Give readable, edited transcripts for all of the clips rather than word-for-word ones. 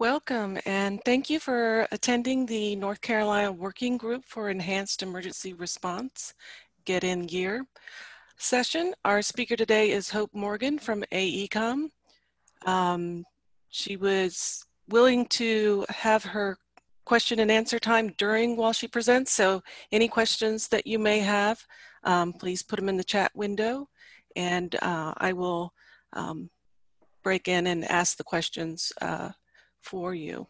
Welcome, and thank you for attending the North Carolina Working Group for Enhanced Emergency Response, Get in GEER session. Our speaker today is Hope Morgan from AECOM. She was willing to have her question and answer time while she presents, so any questions that you may have, please put them in the chat window, and I will break in and ask the questions for you.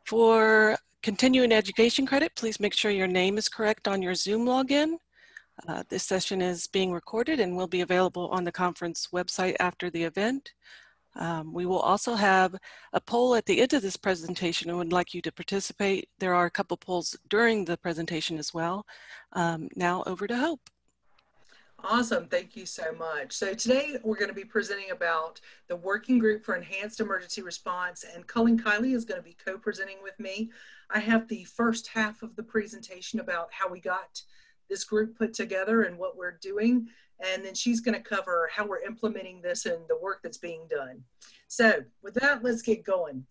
For continuing education credit, please make sure your name is correct on your Zoom login. This session is being recorded and will be available on the conference website after the event. We will also have a poll at the end of this presentation and would like you to participate. There are a couple polls during the presentation as well. Now over to Hope. Awesome, thank you so much. So today we're going to be presenting about the Working Group for Enhanced Emergency Response, and Colleen Kiley is going to be co-presenting with me. I have the first half of the presentation about how we got this group put together and what we're doing, and then she's going to cover how we're implementing this and the work that's being done. So with that, let's get going.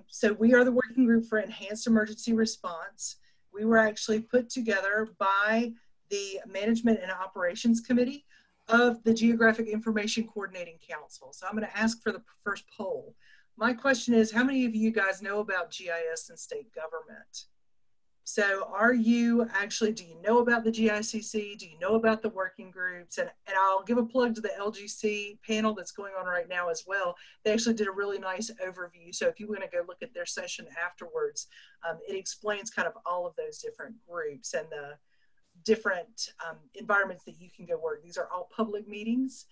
So we are the Working Group for Enhanced Emergency Response. We were actually put together by the Management and Operations Committee of the Geographic Information Coordinating Council. So I'm going to ask for the first poll. My question is, how many of you guys know about GIS and state government? So are you actually, do you know about the GEER? Do you know about the working groups? And I'll give a plug to the LGC panel that's going on right now as well. They actually did a really nice overview. So if you want to go look at their session afterwards, it explains kind of all of those different groups and the different environments that you can go work. These are all public meetings,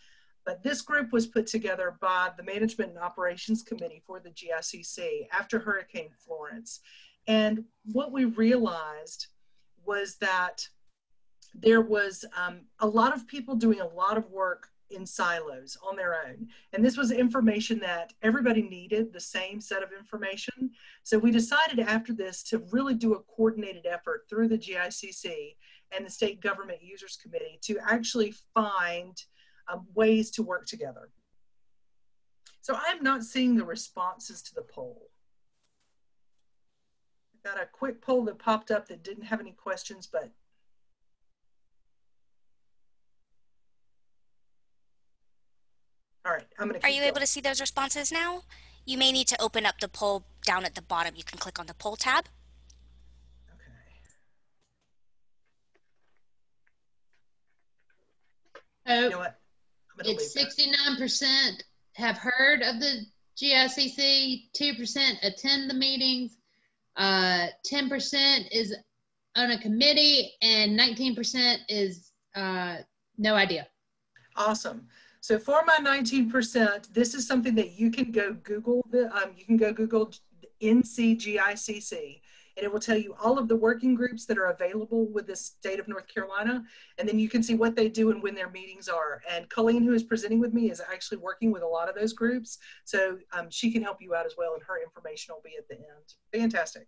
but this group was put together by the Management and Operations Committee for the GEER after Hurricane Florence. And what we realized was that there was a lot of people doing a lot of work in silos on their own. And this was information that everybody needed, the same set of information. So we decided after this to really do a coordinated effort through the GEER and the State Government Users Committee to actually find ways to work together. So I'm not seeing the responses to the poll. I got a quick poll that popped up that didn't have any questions, but all right, I'm gonna keep Are you going. able to see those responses now? You may need to open up the poll down at the bottom. You can click on the poll tab. You know what? It's 69% have heard of the GEER, 2% attend the meetings, 10% is on a committee, and 19% is no idea. Awesome. So for my 19%, this is something that you can go Google. You can go Google NCGICC, and it will tell you all of the working groups that are available with the state of North Carolina, and then you can see what they do and when their meetings are. And Colleen, who is presenting with me, is actually working with a lot of those groups, so she can help you out as well, and her information will be at the end. Fantastic.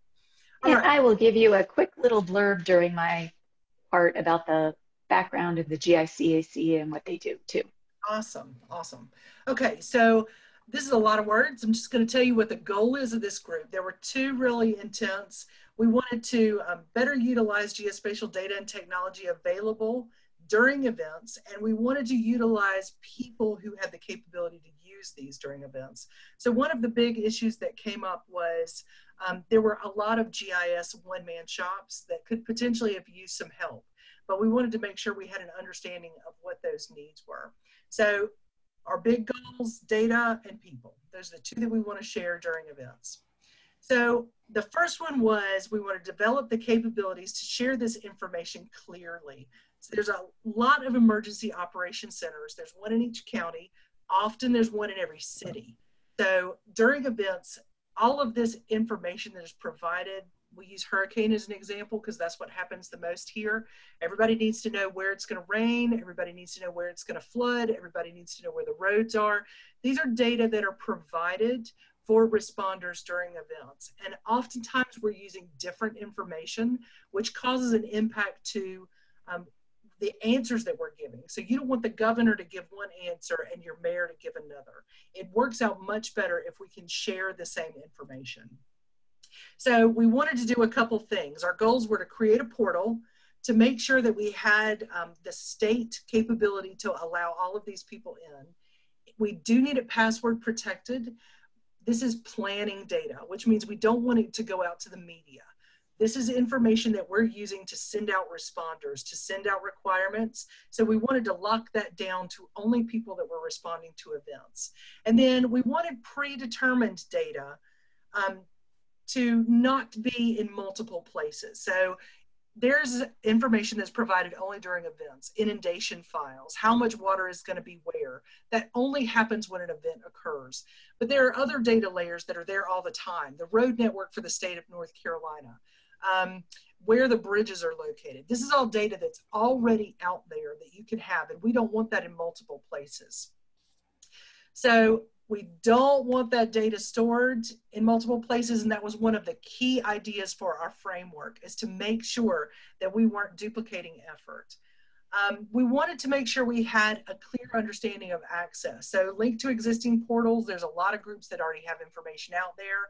All right. I will give you a quick little blurb during my part about the background of the GEICAC and what they do too. Awesome, awesome. Okay, so this is a lot of words. I'm just going to tell you what the goal is of this group. There were two really intense. We wanted to better utilize geospatial data and technology available during events, and we wanted to utilize people who had the capability to use these during events. So one of the big issues that came up was there were a lot of GIS one-man shops that could potentially have used some help, but we wanted to make sure we had an understanding of what those needs were. So our big goals, data and people. Those are the two that we want to share during events. So the first one was we want to develop the capabilities to share this information clearly. So there's a lot of emergency operation centers. There's one in each county. Often there's one in every city. So during events, all of this information that is provided, we use hurricane as an example because that's what happens the most here. Everybody needs to know where it's going to rain. Everybody needs to know where it's going to flood. Everybody needs to know where the roads are. These are data that are provided for responders during events. And oftentimes we're using different information, which causes an impact to the answers that we're giving. So you don't want the governor to give one answer and your mayor to give another. It works out much better if we can share the same information. So we wanted to do a couple things. Our goals were to create a portal to make sure that we had the state capability to allow all of these people in. We do need it password protected. This is planning data, which means we don't want it to go out to the media. This is information that we're using to send out responders, to send out requirements. So we wanted to lock that down to only people that were responding to events. And then we wanted predetermined data to not be in multiple places. So there's information that's provided only during events, inundation files, how much water is going to be where. That only happens when an event occurs. But there are other data layers that are there all the time. The road network for the state of North Carolina, where the bridges are located. This is all data that's already out there that you can have, and we don't want that in multiple places. So we don't want that data stored in multiple places, and that was one of the key ideas for our framework, is to make sure that we weren't duplicating effort. We wanted to make sure we had a clear understanding of access. So linked to existing portals, there's a lot of groups that already have information out there.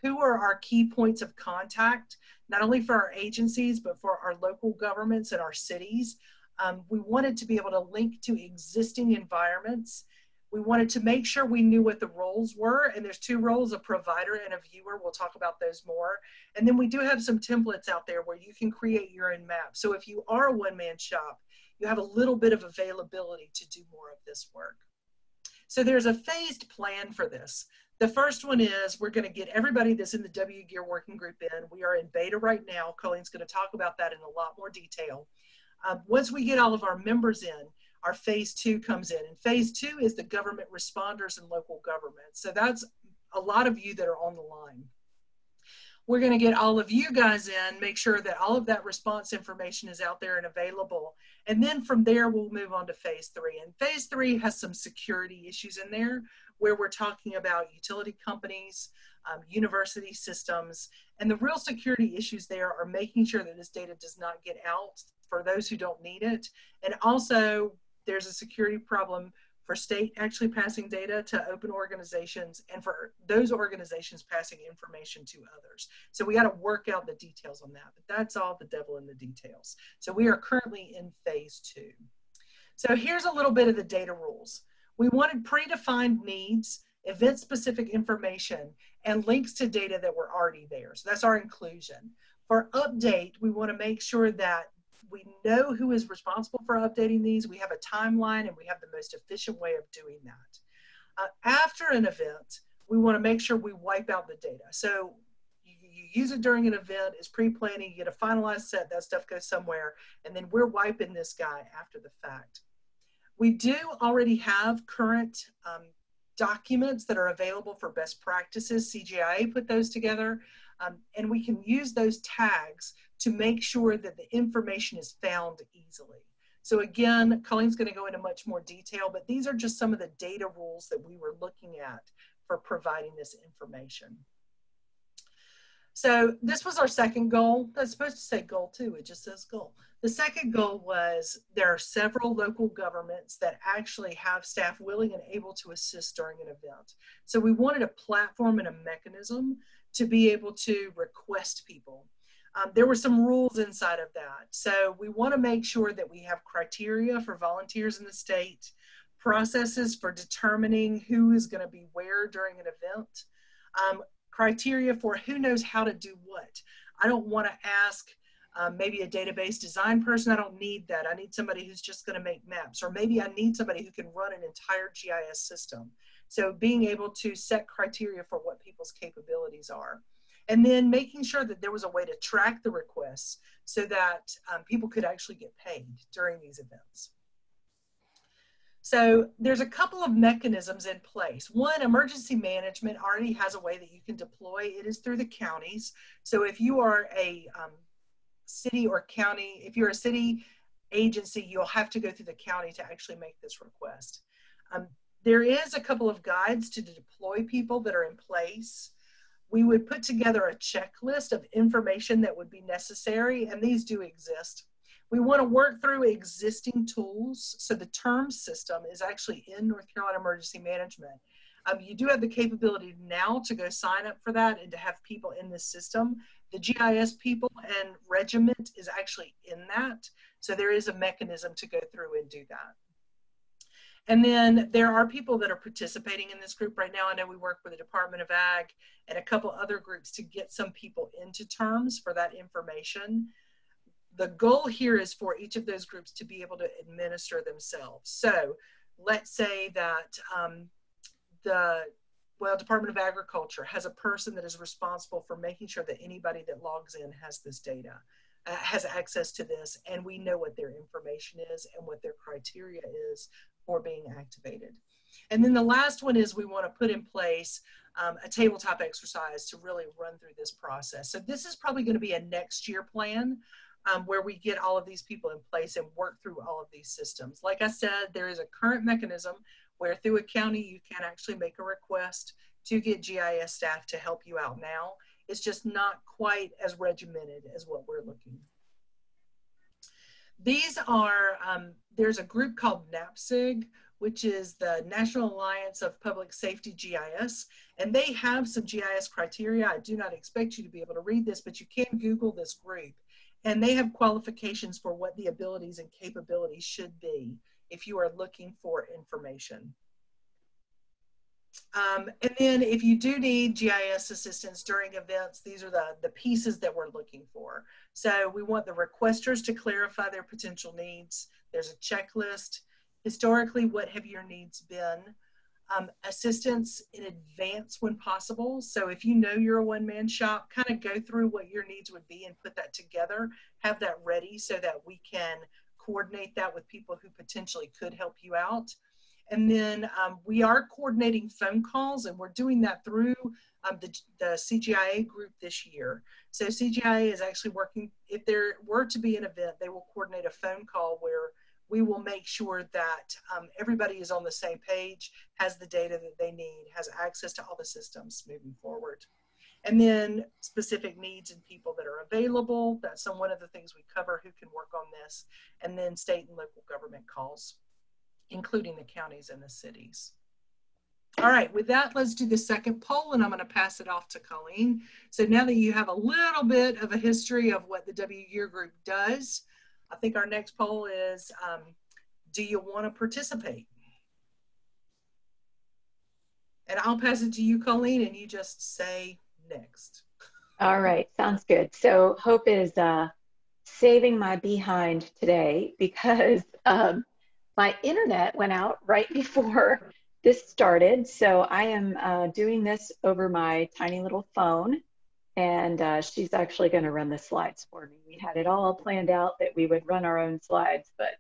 Who are our key points of contact, not only for our agencies, but for our local governments and our cities? We wanted to be able to link to existing environments. We wanted to make sure we knew what the roles were, and there's two roles, a provider and a viewer. We'll talk about those more. And then we do have some templates out there where you can create your own map. So if you are a one-man shop, you have a little bit of availability to do more of this work. So there's a phased plan for this. The first one is we're going to get everybody that's in the WGEER working group in. We are in beta right now. Colleen's going to talk about that in a lot more detail. Once we get all of our members in, our phase 2 comes in. And phase 2 is the government responders and local government. So that's a lot of you that are on the line. We're going to get all of you guys in, make sure that all of that response information is out there and available. And then from there, we'll move on to phase 3. And phase 3 has some security issues in there, where we're talking about utility companies, university systems, and the real security issues there are making sure that this data does not get out for those who don't need it. And also, there's a security problem for state actually passing data to open organizations, and for those organizations passing information to others. So we got to work out the details on that, but that's all the devil in the details. So we are currently in phase 2. So here's a little bit of the data rules. We wanted predefined needs, event-specific information, and links to data that were already there. So that's our inclusion. For update, we want to make sure that we know who is responsible for updating these. We have a timeline, and we have the most efficient way of doing that. After an event, we want to make sure we wipe out the data. So you use it during an event, it's pre-planning, you get a finalized set, that stuff goes somewhere, and then we're wiping this guy after the fact. We do already have current documents that are available for best practices. CGIA put those together, and we can use those tags to make sure that the information is found easily. So again, Colleen's going to go into much more detail, but these are just some of the data rules that we were looking at for providing this information. So this was our second goal. That's supposed to say goal 2, it just says goal. The second goal was there are several local governments that actually have staff willing and able to assist during an event. So we wanted a platform and a mechanism to be able to request people. There were some rules inside of that. So we want to make sure that we have criteria for volunteers in the state, processes for determining who is going to be where during an event, criteria for who knows how to do what. I don't want to ask maybe a database design person. I don't need that. I need somebody who's just going to make maps, or maybe I need somebody who can run an entire GIS system. So being able to set criteria for what people's capabilities are. And then making sure that there was a way to track the requests so that people could actually get paid during these events. So there's a couple of mechanisms in place. One, emergency management already has a way that you can deploy. It is through the counties. So if you are a city or county, if you're a city agency, you'll have to go through the county to actually make this request. There is a couple of guides to deploy people that are in place. We would put together a checklist of information that would be necessary, and these do exist. We want to work through existing tools. So the terms system is actually in North Carolina Emergency Management. You do have the capability now to go sign up for that and to have people in this system. The GIS people and regiment is actually in that. So there is a mechanism to go through and do that. And then there are people that are participating in this group right now. I know we work with the Department of Ag and a couple other groups to get some people into terms for that information. The goal here is for each of those groups to be able to administer themselves. So let's say that Department of Agriculture has a person that is responsible for making sure that anybody that logs in has this data, has access to this, and we know what their information is and what their criteria is for being activated. And then the last one is we want to put in place a tabletop exercise to really run through this process. So this is probably going to be a next year plan where we get all of these people in place and work through all of these systems. Like I said, there is a current mechanism where through a county you can actually make a request to get GIS staff to help you out now. It's just not quite as regimented as what we're looking. These are, there's a group called NAPSIG, which is the National Alliance of Public Safety GIS, and they have some GIS criteria. I do not expect you to be able to read this, but you can Google this group, and they have qualifications for what the abilities and capabilities should be if you are looking for information. And then if you do need GIS assistance during events, these are the pieces that we're looking for. So we want the requesters to clarify their potential needs. There's a checklist. Historically, what have your needs been? Assistance in advance when possible. So if you know you're a one-man shop, kind of go through what your needs would be and put that together, have that ready so that we can coordinate that with people who potentially could help you out. And then we are coordinating phone calls, and we're doing that through the CGIA group this year. So CGIA is actually working, if there were to be an event, they will coordinate a phone call where we will make sure that everybody is on the same page, has the data that they need, has access to all the systems moving forward. And then specific needs and people that are available. That's one of the things we cover, who can work on this. And then state and local government calls, including the counties and the cities. All right, with that, let's do the second poll, and I'm going to pass it off to Colleen. So now that you have a little bit of a history of what the WGEER group does, I think our next poll is, do you want to participate? And I'll pass it to you, Colleen, and you just say next. All right, sounds good. So Hope is saving my behind today because my internet went out right before this started. So I am doing this over my tiny little phone, and she's actually going to run the slides for me. We had it all planned out that we would run our own slides, but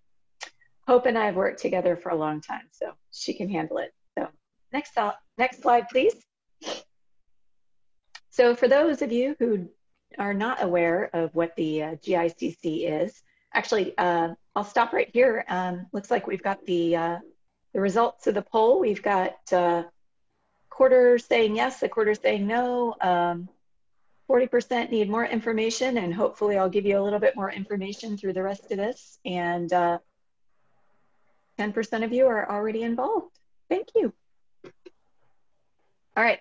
Hope and I have worked together for a long time, so she can handle it. So next slide, please. So for those of you who are not aware of what the GEER is, actually, I'll stop right here. Looks like we've got the results of the poll. We've got quarter saying yes, a quarter saying no. 40% need more information, and hopefully I'll give you a little bit more information through the rest of this. And 10% of you are already involved. Thank you. All right.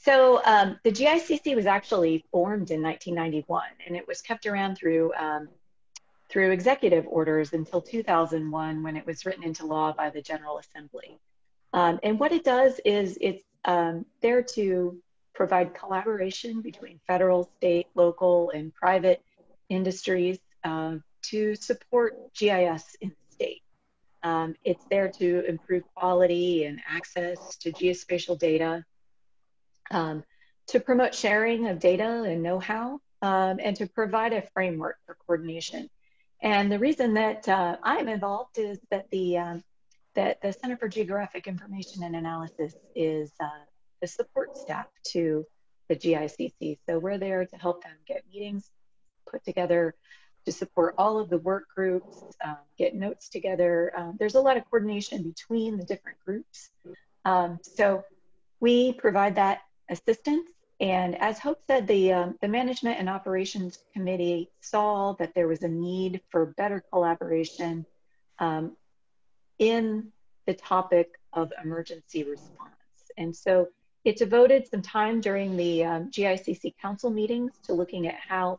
So the GEER was actually formed in 1991, and it was kept around through executive orders until 2001, when it was written into law by the General Assembly. And what it does is it's there to provide collaboration between federal, state, local, and private industries to support GIS in the state. It's there to improve quality and access to geospatial data, to promote sharing of data and know-how, and to provide a framework for coordination. And the reason that I'm involved is that the Center for Geographic Information and Analysis is the support staff to the GEER. So we're there to help them get meetings put together, to support all of the work groups, get notes together. There's a lot of coordination between the different groups. So we provide that assistance And as Hope said, the Management and Operations Committee saw that there was a need for better collaboration in the topic of emergency response. And so it devoted some time during the GEER council meetings to looking at how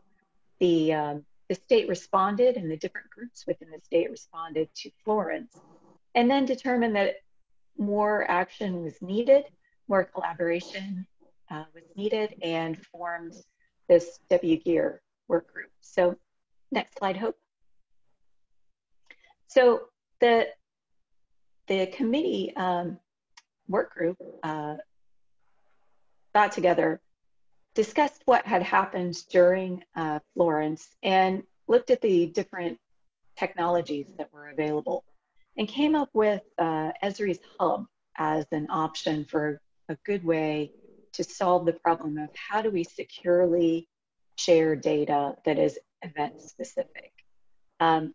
the state responded and the different groups within the state responded to Florence, and then determined that more action was needed, more collaboration was needed, and formed this WGEER work group. So next slide, Hope. So the committee work group got together, discussed what had happened during Florence, and looked at the different technologies that were available, and came up with ESRI's hub as an option for a good way to solve the problem of how do we securely share data that is event specific.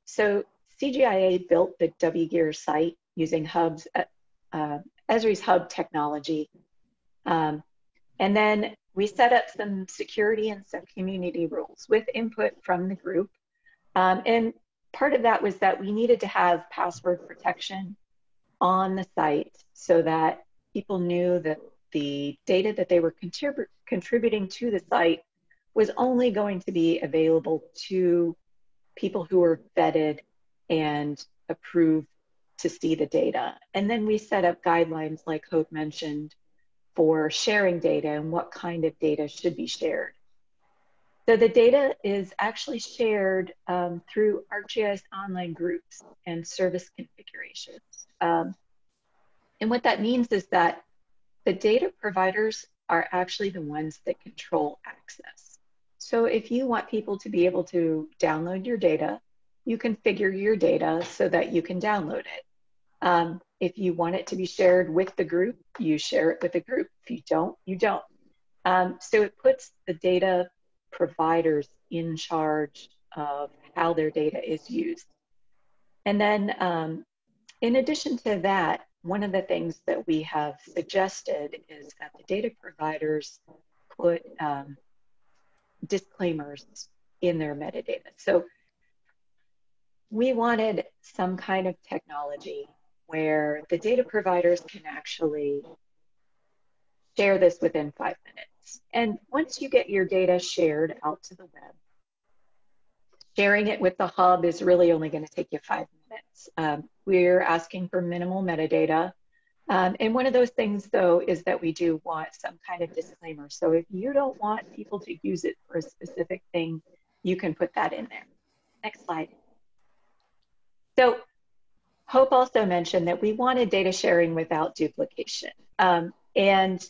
So CGIA built the WGEER site using hubs, ESRI's hub technology. And then we set up some security and some community rules with input from the group. And part of that was that we needed to have password protection on the site so that people knew that the data that they were contributing to the site was only going to be available to people who were vetted and approved to see the data. And then we set up guidelines, like Hope mentioned, for sharing data and what kind of data should be shared. So the data is actually shared through ArcGIS online groups and service configurations. And what that means is that the data providers are actually the ones that control access. So if you want people to be able to download your data, you configure your data so that you can download it. If you want it to be shared with the group, you share it with the group. If you don't, you don't. So it puts the data providers in charge of how their data is used. And then in addition to that, one of the things that we have suggested is that the data providers put disclaimers in their metadata. So we wanted some kind of technology where the data providers can actually share this within 5 minutes. And once you get your data shared out to the web, sharing it with the hub is really only going to take you 5 minutes. We're asking for minimal metadata. And one of those things, though, is that we do want some kind of disclaimer. So if you don't want people to use it for a specific thing, you can put that in there. Next slide. So Hope also mentioned that we wanted data sharing without duplication. And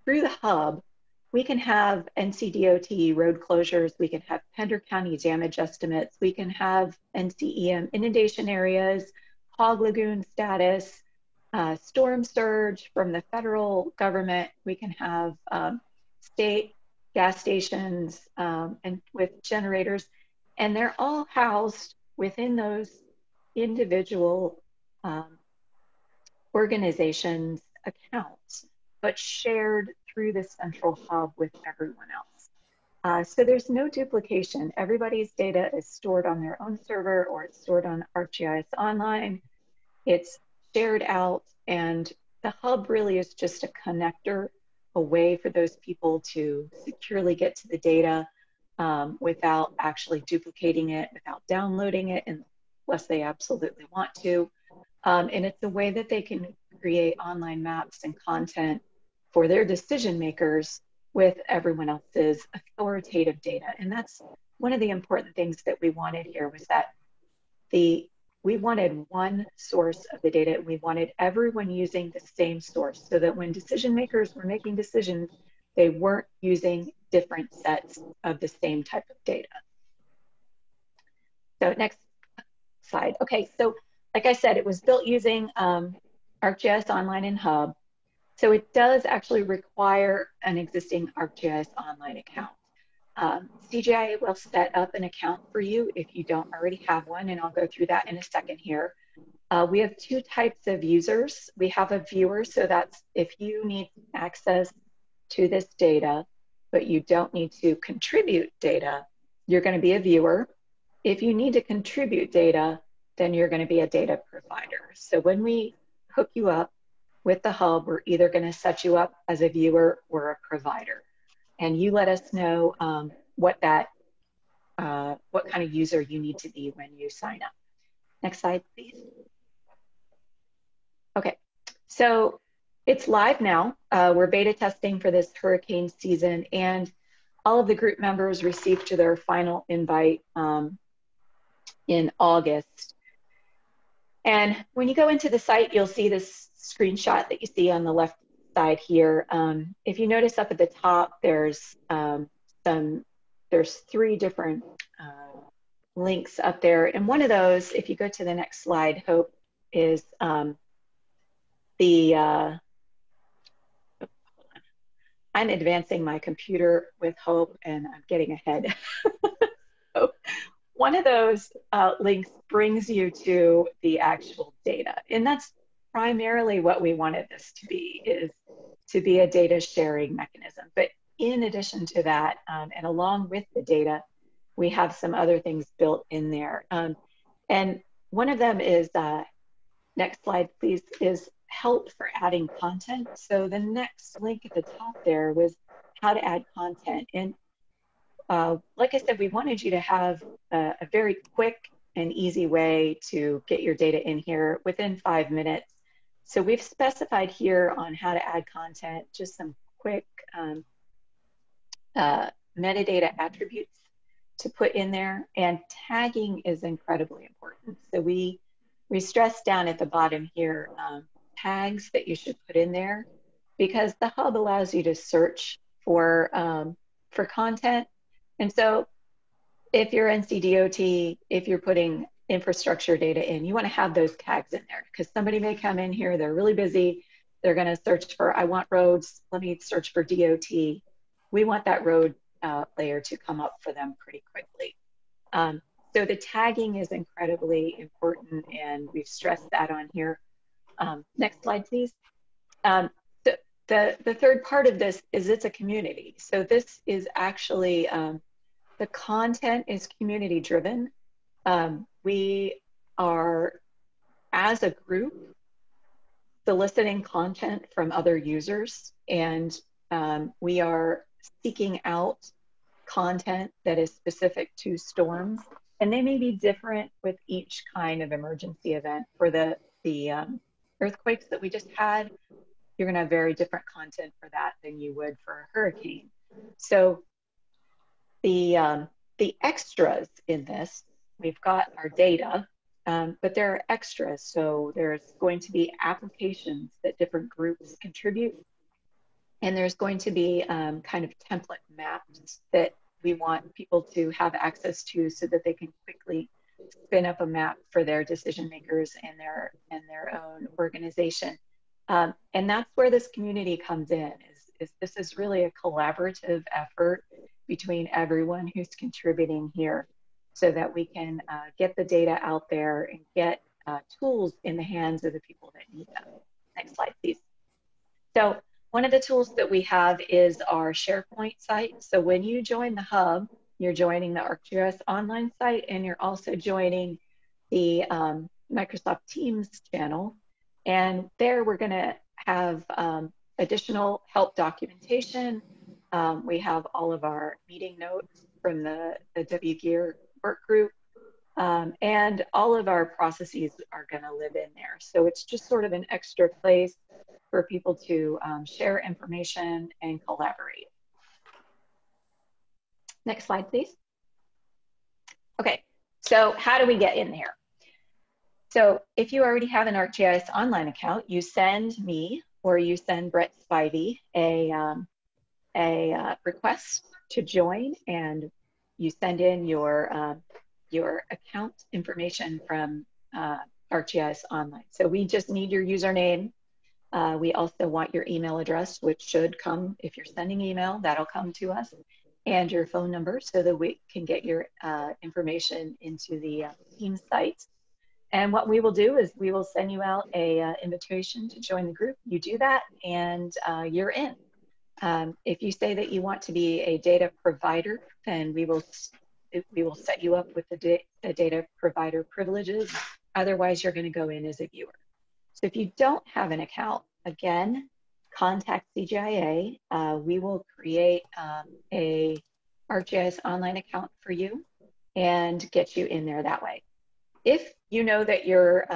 through the hub, we can have NCDOT road closures, we can have Pender County damage estimates, we can have NCEM inundation areas, hog lagoon status, storm surge from the federal government, we can have state gas stations and with generators, and they're all housed within those individual organizations' accounts, but shared through the central hub with everyone else. So there's no duplication. Everybody's data is stored on their own server, or it's stored on ArcGIS Online. It's shared out, and the hub really is just a connector, a way for those people to securely get to the data without actually duplicating it, without downloading it, unless they absolutely want to. And it's a way that they can create online maps and content for their decision makers with everyone else's authoritative data. And that's one of the important things that we wanted here, was that we wanted one source of the data. We wanted everyone using the same source, so that when decision makers were making decisions, they weren't using different sets of the same type of data. So next slide. Okay, so like I said, it was built using ArcGIS Online and Hub. So it does actually require an existing ArcGIS Online account. CGIA will set up an account for you if you don't already have one, and I'll go through that in a second here. We have two types of users. We have a viewer, so that's if you need access to this data, but you don't need to contribute data, you're going to be a viewer. If you need to contribute data, then you're going to be a data provider. So when we hook you up with the hub, we're either going to set you up as a viewer or a provider. And you let us know what kind of user you need to be when you sign up. Next slide, please. Okay, so it's live now. We're beta testing for this hurricane season, and all of the group members received their final invite in August. And when you go into the site, you'll see this screenshot that you see on the left side here. If you notice up at the top, there's three different links up there. And one of those, if you go to the next slide, Hope, is I'm advancing my computer with Hope and I'm getting ahead. So one of those links brings you to the actual data. And that's primarily what we wanted this to be, is to be a data sharing mechanism. But in addition to that, and along with the data, we have some other things built in there. And one of them is, next slide please, is help for adding content. So the next link at the top there was how to add content. And like I said, we wanted you to have a very quick and easy way to get your data in here within 5 minutes. So we've specified here on how to add content, just some quick metadata attributes to put in there. And tagging is incredibly important. So we stress down at the bottom here, tags that you should put in there, because the hub allows you to search for content. And so if you're NCDOT, if you're putting infrastructure data in, you want to have those tags in there, because somebody may come in here, they're really busy, they're going to search for, I want roads, let me search for DOT. We want that road layer to come up for them pretty quickly. So the tagging is incredibly important, and we've stressed that on here. Next slide, please. The third part of this is it's a community. So this is actually, the content is community driven. We are, as a group, soliciting content from other users, and we are seeking out content that is specific to storms. And they may be different with each kind of emergency event. For the earthquakes that we just had, you're going to have very different content for that than you would for a hurricane. So the extras in this, we've got our data, but there are extras. So there's going to be applications that different groups contribute, and there's going to be kind of template maps that we want people to have access to, so that they can quickly spin up a map for their decision makers and their own organization. And that's where this community comes in, is this is really a collaborative effort between everyone who's contributing here, so that we can get the data out there and get tools in the hands of the people that need them. Next slide, please. So one of the tools that we have is our SharePoint site. So when you join the hub, you're joining the ArcGIS online site, and you're also joining the Microsoft Teams channel. And there we're going to have additional help documentation. We have all of our meeting notes from the WGEER work group, and all of our processes are going to live in there. So it's just sort of an extra place for people to share information and collaborate. Next slide, please. Okay, so how do we get in there? So if you already have an ArcGIS online account, you send me or you send Brett Spivey a request to join, and you send in your account information from ArcGIS Online. So we just need your username. We also want your email address, which should come, if you're sending email, that'll come to us, and your phone number, so that we can get your information into the Teams site. And what we will do is we will send you out a invitation to join the group. You do that, and you're in. If you say that you want to be a data provider, then we will set you up with the data provider privileges. Otherwise, you're going to go in as a viewer. So if you don't have an account, again, contact CGIA. We will create a ArcGIS online account for you and get you in there that way. If you know that your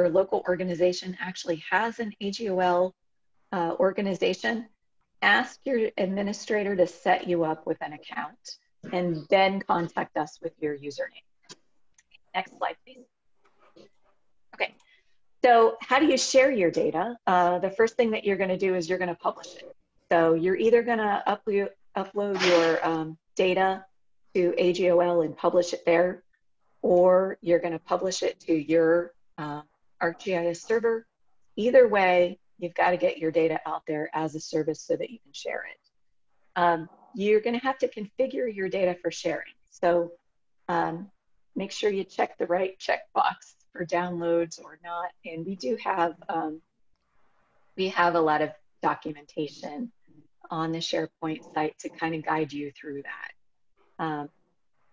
local organization actually has an AGOL organization, ask your administrator to set you up with an account and then contact us with your username. Next slide, please. Okay, so how do you share your data? The first thing that you're going to do is you're going to publish it. So you're either going to upload your data to AGOL and publish it there, or you're going to publish it to your ArcGIS server. Either way, you've got to get your data out there as a service so that you can share it. You're going to have to configure your data for sharing. So make sure you check the right checkbox for downloads or not. And we do have, we have a lot of documentation on the SharePoint site to kind of guide you through that.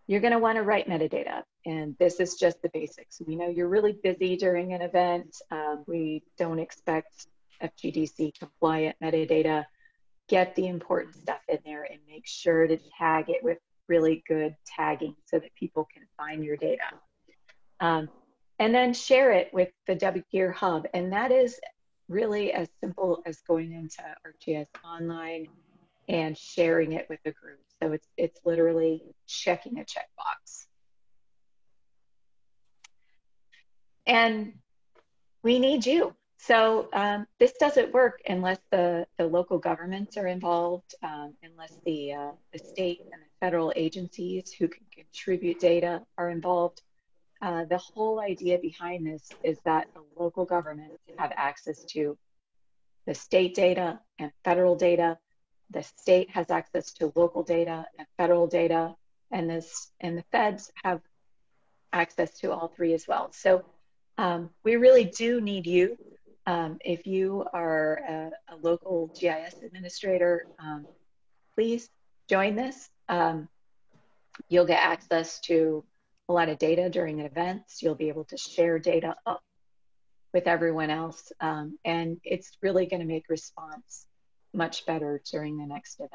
You're going to want to write metadata, and this is just the basics. We know you're really busy during an event. We don't expect FGDC compliant metadata. Get the important stuff in there and make sure to tag it with really good tagging so that people can find your data. And then share it with the WGEER hub. And that is really as simple as going into ArcGIS Online and sharing it with the group. So it's literally checking a checkbox. And we need you. So this doesn't work unless the local governments are involved, unless the state and the federal agencies who can contribute data are involved. The whole idea behind this is that the local governments have access to the state data and federal data. The state has access to local data and federal data, and the feds have access to all three as well. So we really do need you. If you are a local GIS administrator, please join this. You'll get access to a lot of data during events. You'll be able to share data up with everyone else. And it's really going to make response much better during the next event.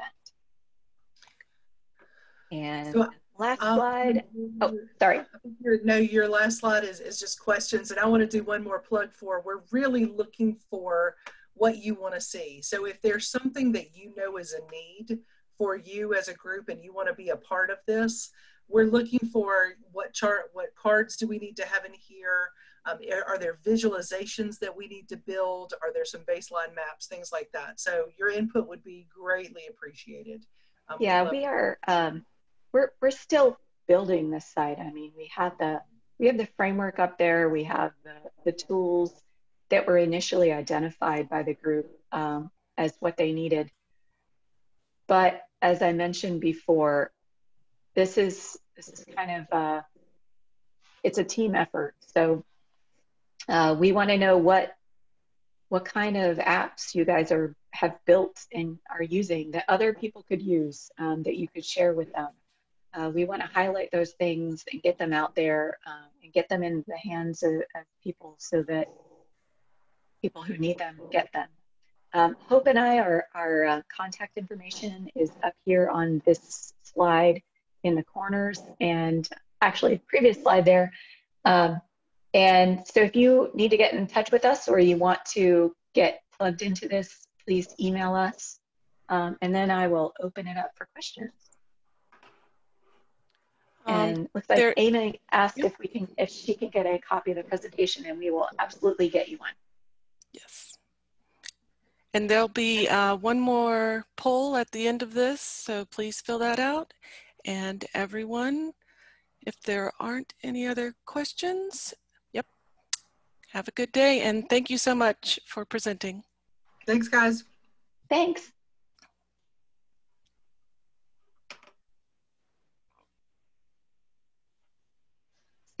And so, last slide. Oh, sorry. No, your last slide is just questions. And I want to do one more plug for, we're really looking for what you want to see. So if there's something that you know is a need for you as a group and you want to be a part of this, we're looking for what cards do we need to have in here? Are there visualizations that we need to build? Are there some baseline maps, things like that? So your input would be greatly appreciated. Yeah, we are. We're still building this site. I mean, we have the framework up there. We have the tools that were initially identified by the group as what they needed. But as I mentioned before, this is kind of it's a team effort. So we want to know what kind of apps you guys have built and are using that other people could use, that you could share with them. We want to highlight those things and get them out there and get them in the hands of people so that people who need them get them. Hope and I, our contact information is up here on this slide in the corners, and actually previous slide there. And so if you need to get in touch with us or you want to get plugged into this, please email us, and then I will open it up for questions. And looks like Amy asked if she can get a copy of the presentation, and we will absolutely get you one. Yes. And there'll be one more poll at the end of this, so please fill that out. And everyone, if there aren't any other questions, yep, have a good day. And thank you so much for presenting. Thanks, guys. Thanks.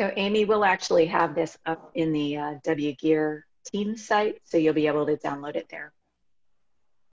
So Amy will actually have this up in the WGEER team site, so you'll be able to download it there.